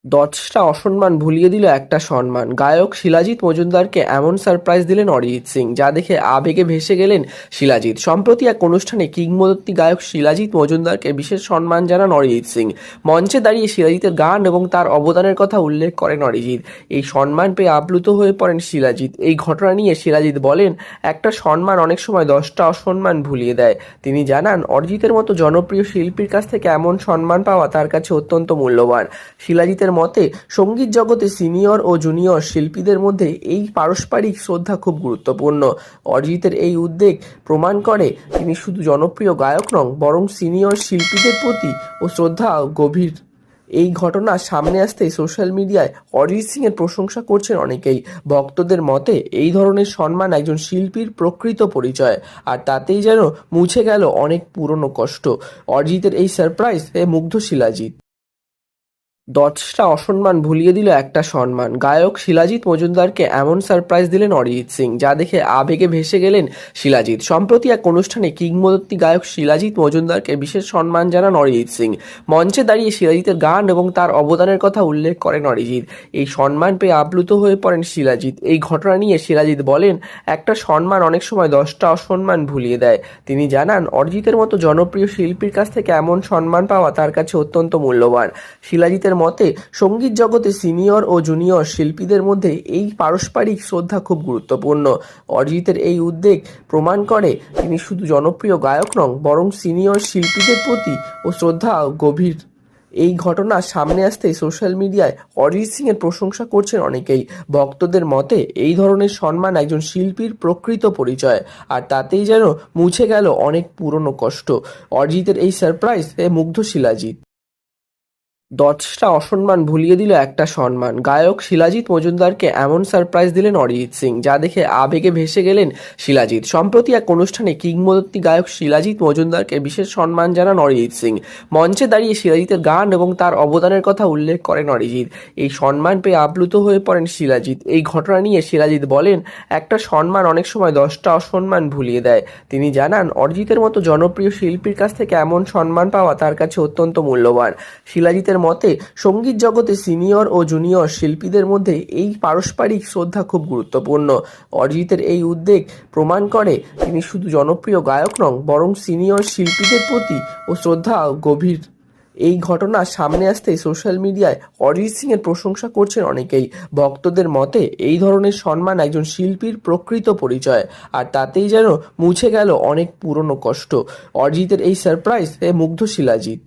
দশটা অসম্মান ভুলিয়ে দিল একটা সম্মান। গায়ক শিলাজিৎ মজুমদারকে এমন সারপ্রাইজ দিলেন অরিজিৎ সিং, যা দেখে আবেগে ভেসে গেলেন শিলাজিৎ। সম্প্রতি এক অনুষ্ঠানে কিংবদন্তি গায়ক শিলাজিৎ মজুমদারকে বিশেষ সম্মান জানান অরিজিৎ সিং। মঞ্চে দাঁড়িয়ে শিলাজিতের গান এবং তার অবদানের কথা উল্লেখ করেন অরিজিৎ। এই সম্মান পেয়ে আপ্লুত হয়ে পড়েন শিলাজিৎ। এই ঘটনা নিয়ে শিলাজিৎ বলেন, একটা সম্মান অনেক সময় 10টা অসম্মান ভুলিয়ে দেয়। তিনি জানান, অরিজিতের মতো জনপ্রিয় শিল্পীর কাছ থেকে এমন সম্মান পাওয়া তার কাছে অত্যন্ত মূল্যবান। শিলাজিতের মতে, সঙ্গীত জগতে সিনিয়র ও জুনিয়র শিল্পীদের মধ্যে এই পারস্পরিক শ্রদ্ধা খুব গুরুত্বপূর্ণ। অরিজিতের এই উদ্যোগ প্রমাণ করে তিনি শুধু জনপ্রিয় গায়ক নন, বরং সিনিয়র শিল্পীদের প্রতি ও শ্রদ্ধা গভীর। এই ঘটনা সামনে আসতেই সোশ্যাল মিডিয়ায় অরিজিৎ সিং এর প্রশংসা করছেন অনেকেই। ভক্তদের মতে, এই ধরনের সম্মান একজন শিল্পীর প্রকৃত পরিচয়, আর তাতেই যেন মুছে গেল অনেক পুরনো কষ্ট। অরিজিতের এই সারপ্রাইজে মুগ্ধ শিলাজিৎ। দশটা অসম্মান ভুলিয়ে দিল একটা সম্মান। গায়ক শিলাজিৎ মজুমদারকে এমন সারপ্রাইজ দিলেন অরিজিৎ সিং, যা দেখে আবেগে ভেসে গেলেন শিলাজিৎ। সম্প্রতি এক অনুষ্ঠানে কিংবদন্তি গায়ক শিলাজিৎ মজুমদারকে বিশেষ সম্মান জানান অরিজিৎ সিং। মঞ্চে দাঁড়িয়ে শিলাজিতের গান এবং তার অবদানের কথা উল্লেখ করেন অরিজিৎ। এই সম্মান পেয়ে আপ্লুত হয়ে পড়েন শিলাজিৎ। এই ঘটনা নিয়ে শিলাজিৎ বলেন, একটা সম্মান অনেক সময় 10টা অসম্মান ভুলিয়ে দেয়। তিনি জানান, অরিজিতের মতো জনপ্রিয় শিল্পীর কাছ থেকে এমন সম্মান পাওয়া তার কাছে অত্যন্ত মূল্যবান। শিলাজিতের মতে, সঙ্গীত জগতে সিনিয়র ও জুনিয়র শিল্পীদের মধ্যে এই পারস্পরিক শ্রদ্ধা খুব গুরুত্বপূর্ণ। অরিজিতের এই উদ্যোগ প্রমাণ করে তিনি শুধু জনপ্রিয় গায়ক নন, বরং সিনিয়র শিল্পীদের প্রতি ও শ্রদ্ধা গভীর। এই ঘটনা সামনে আসতেই সোশ্যাল মিডিয়ায় অরিজিৎ সিং এর প্রশংসা করছেন অনেকেই। ভক্তদের মতে, এই ধরনের সম্মান একজন শিল্পীর প্রকৃত পরিচয়, আর তাতেই যেন মুছে গেল অনেক পুরনো কষ্ট। অরিজিতের এই সারপ্রাইজে মুগ্ধ শিলাজিৎ। দশটা অসম্মান ভুলিয়ে দিল একটা সম্মান। গায়ক শিলাজিৎ মজুমদারকে এমন সারপ্রাইজ দিলেন অরিজিৎ সিং, যা দেখে আবেগে ভেসে গেলেন শিলাজিৎ। সম্প্রতি এক অনুষ্ঠানে কিংবদন্তি গায়ক শিলাজিৎ মজুমদারকে বিশেষ সম্মান জানান অরিজিৎ সিং। মঞ্চে দাঁড়িয়ে শিলাজিতের গান এবং তার অবদানের কথা উল্লেখ করেন অরিজিৎ। এই সম্মান পেয়ে আপ্লুত হয়ে পড়েন শিলাজিৎ। এই ঘটনা নিয়ে শিলাজিৎ বলেন, একটা সম্মান অনেক সময় 10টা অসম্মান ভুলিয়ে দেয়। তিনি জানান, অরিজিতের মতো জনপ্রিয় শিল্পীর কাছ থেকে এমন সম্মান পাওয়া তার কাছে অত্যন্ত মূল্যবান। শিলাজিতের মতে, সঙ্গীত জগতে সিনিয়র ও জুনিয়র শিল্পীদের মধ্যে এই পারস্পরিক শ্রদ্ধা খুব গুরুত্বপূর্ণ। অরিজিতের এই উদ্যোগ প্রমাণ করে তিনি শুধু জনপ্রিয় গায়ক নন, বরং সিনিয়র শিল্পীদের প্রতি ও শ্রদ্ধা গভীর। এই ঘটনা সামনে আসতেই সোশ্যাল মিডিয়ায় অরিজিৎ সিং এর প্রশংসা করছেন অনেকেই। ভক্তদের মতে, এই ধরনের সম্মান একজন শিল্পীর প্রকৃত পরিচয়, আর তাতেই যেন মুছে গেল অনেক পুরনো কষ্ট। অরিজিতের এই সারপ্রাইজে মুগ্ধ শিলাজিৎ।